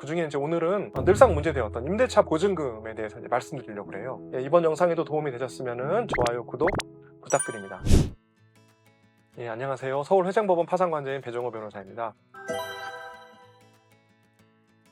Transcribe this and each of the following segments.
그 중에 이제 오늘은 늘상 문제되었던 임대차 보증금에 대해서 이제 말씀드리려고 그래요. 이번 영상에도 도움이 되셨으면 좋아요, 구독 부탁드립니다. 안녕하세요. 서울회생법원 파산관제인 배정호 변호사입니다.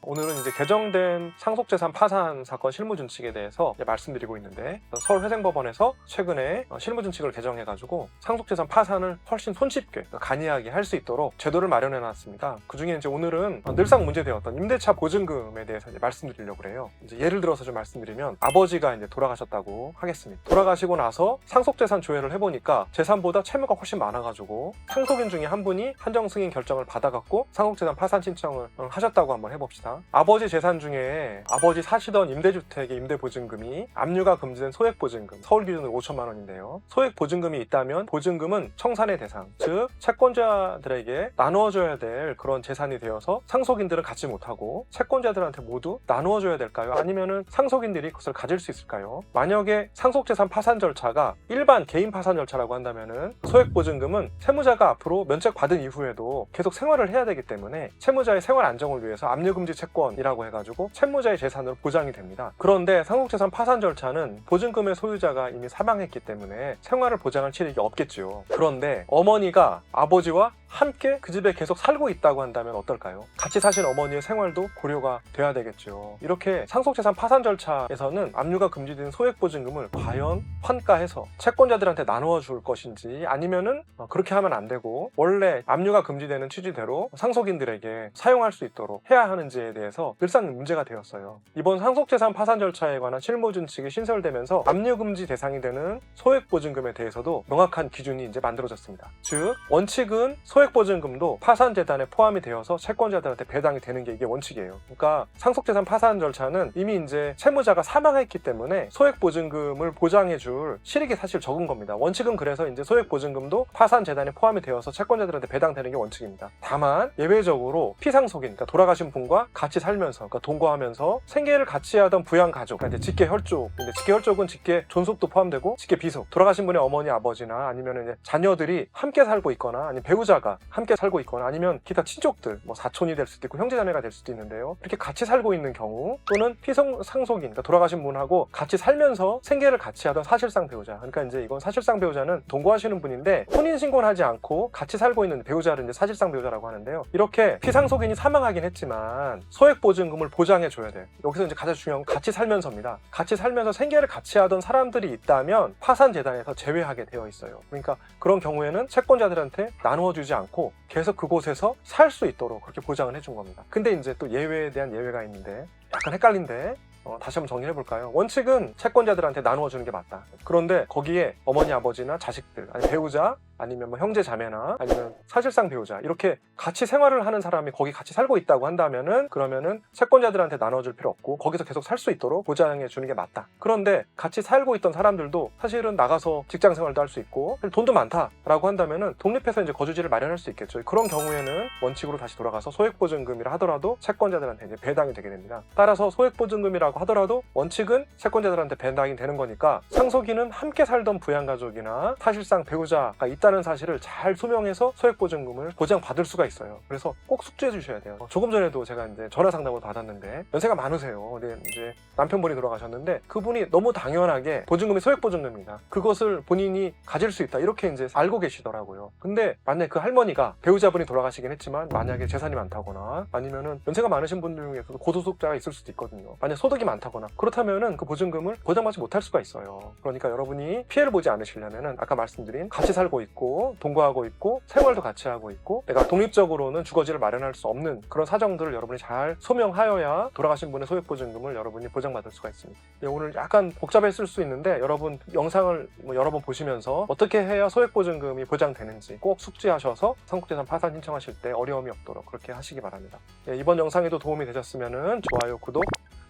오늘은 이제 개정된 상속재산 파산 사건 실무준칙에 대해서 말씀드리고 있는데, 서울회생법원에서 최근에 실무준칙을 개정해가지고 상속재산 파산을 훨씬 손쉽게 간이하게 할 수 있도록 제도를 마련해 놨습니다. 그 중에 이제 오늘은 늘상 문제되었던 임대차 보증금에 대해서 이제 말씀드리려고 그래요. 이제 예를 들어서 좀 말씀드리면, 아버지가 이제 돌아가셨다고 하겠습니다. 돌아가시고 나서 상속재산 조회를 해보니까 재산보다 채무가 훨씬 많아가지고 상속인 중에 한 분이 한정승인 결정을 받아갖고 상속재산 파산 신청을 하셨다고 한번 해봅시다. 아버지 재산 중에 아버지 사시던 임대주택의 임대보증금이 압류가 금지된 소액보증금, 서울 기준으로 5천만 원인데요. 소액보증금이 있다면 보증금은 청산의 대상, 즉 채권자들에게 나누어줘야 될 그런 재산이 되어서 상속인들은 갖지 못하고 채권자들한테 모두 나누어줘야 될까요? 아니면은 상속인들이 그것을 가질 수 있을까요? 만약에 상속재산 파산 절차가 일반 개인 파산 절차라고 한다면은 소액보증금은 채무자가 앞으로 면책 받은 이후에도 계속 생활을 해야 되기 때문에 채무자의 생활 안정을 위해서 압류금지 채권이라고 해가지고 채무자의 재산으로 보장이 됩니다. 그런데 상속재산 파산 절차는 보증금의 소유자가 이미 사망했기 때문에 생활을 보장할 체력이 없겠죠. 그런데 어머니가 아버지와 함께 그 집에 계속 살고 있다고 한다면 어떨까요? 같이 사신 어머니의 생활도 고려가 돼야 되겠죠. 이렇게 상속재산 파산 절차에서는 압류가 금지된 소액보증금을 과연 환가해서 채권자들한테 나누어 줄 것인지, 아니면은 그렇게 하면 안 되고 원래 압류가 금지되는 취지대로 상속인들에게 사용할 수 있도록 해야 하는지에 대해서 늘상 문제가 되었어요. 이번 상속재산 파산 절차에 관한 실무준칙이 신설되면서 압류금지 대상이 되는 소액보증금에 대해서도 명확한 기준이 이제 만들어졌습니다. 즉 원칙은 소액보증금도 파산재단에 포함이 되어서 채권자들한테 배당이 되는 게 이게 원칙이에요. 그러니까 상속재산 파산 절차는 이미 이제 채무자가 사망했기 때문에 소액보증금을 보장해줄 실익이 사실 적은 겁니다. 원칙은 그래서 이제 소액보증금도 파산재단에 포함이 되어서 채권자들한테 배당되는 게 원칙입니다. 다만 예외적으로 피상속인, 그러니까 돌아가신 분과 같이 살면서, 그러니까 동거하면서 생계를 같이 하던 부양가족, 그러니까 이제 직계혈족, 근데 직계혈족은 직계 존속도 포함되고 직계 비속, 돌아가신 분의 어머니, 아버지나 아니면 이제 자녀들이 함께 살고 있거나, 아니면 배우자가 함께 살고 있거나, 아니면 기타 친족들, 뭐 사촌이 될 수도 있고 형제자매가 될 수도 있는데요. 이렇게 같이 살고 있는 경우, 또는 피상속인, 그러니까 돌아가신 분하고 같이 살면서 생계를 같이 하던 사실상 배우자, 그러니까 이제 이건 사실상 배우자는 동거하시는 분인데 혼인신고는 하지 않고 같이 살고 있는 배우자를 이제 사실상 배우자라고 하는데요. 이렇게 피상속인이 사망하긴 했지만 소액보증금을 보장해줘야 돼요. 여기서 이제 가장 중요한 건 같이 살면서입니다. 같이 살면서 생계를 같이 하던 사람들이 있다면 파산재단에서 제외하게 되어 있어요. 그러니까 그런 경우에는 채권자들한테 나누어주지 않고 계속 그곳에서 살 수 있도록 그렇게 보장을 해준 겁니다. 근데 이제 또 예외에 대한 예외가 있는데 약간 헷갈린데 다시 한번 정리해 볼까요? 원칙은 채권자들한테 나누어 주는 게 맞다. 그런데 거기에 어머니, 아버지나 자식들, 아니 배우자, 아니면 뭐 형제, 자매나 아니면 사실상 배우자, 이렇게 같이 생활을 하는 사람이 거기 같이 살고 있다고 한다면은, 그러면은 채권자들한테 나눠줄 필요 없고 거기서 계속 살 수 있도록 보장해 주는 게 맞다. 그런데 같이 살고 있던 사람들도 사실은 나가서 직장 생활도 할 수 있고 돈도 많다라고 한다면은 독립해서 이제 거주지를 마련할 수 있겠죠. 그런 경우에는 원칙으로 다시 돌아가서 소액보증금이라 하더라도 채권자들한테 이제 배당이 되게 됩니다. 따라서 소액보증금이라고 하더라도 원칙은 채권자들한테 배당이 되는 거니까 상속인은 함께 살던 부양가족이나 사실상 배우자가 있다는 사실을 잘 소명해서 소액보증금을 보장받을 수가 있어요. 그래서 꼭 숙지해 주셔야 돼요. 조금 전에도 제가 이제 전화 상담을 받았는데 연세가 많으세요. 근데 이제 남편분이 돌아가셨는데 그분이 너무 당연하게 보증금이 소액보증금이다, 그것을 본인이 가질 수 있다, 이렇게 이제 알고 계시더라고요. 근데 만약에 그 할머니가 배우자분이 돌아가시긴 했지만 만약에 재산이 많다거나 아니면은 연세가 많으신 분들 중에서도 고소득자가 있을 수도 있거든요. 만약 소득이 많다거나 그렇다면은 그 보증금을 보장받지 못할 수가 있어요. 그러니까 여러분이 피해를 보지 않으시려면은 아까 말씀드린 같이 살고 있고 동거하고 있고 생활도 같이 하고 있고 내가 독립적으로는 주거지를 마련할 수 없는 그런 사정들을 여러분이 잘 소명하여야 돌아가신 분의 소액보증금을 여러분이 보장받을 수가 있습니다. 오늘 약간 복잡했을 수 있는데 여러분 영상을 여러 번 보시면서 어떻게 해야 소액보증금이 보장되는지 꼭 숙지하셔서 상속재산 파산 신청하실 때 어려움이 없도록 그렇게 하시기 바랍니다. 이번 영상에도 도움이 되셨으면 좋아요, 구독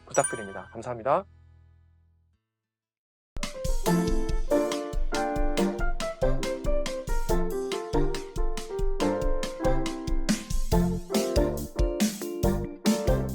부탁드립니다. 감사합니다.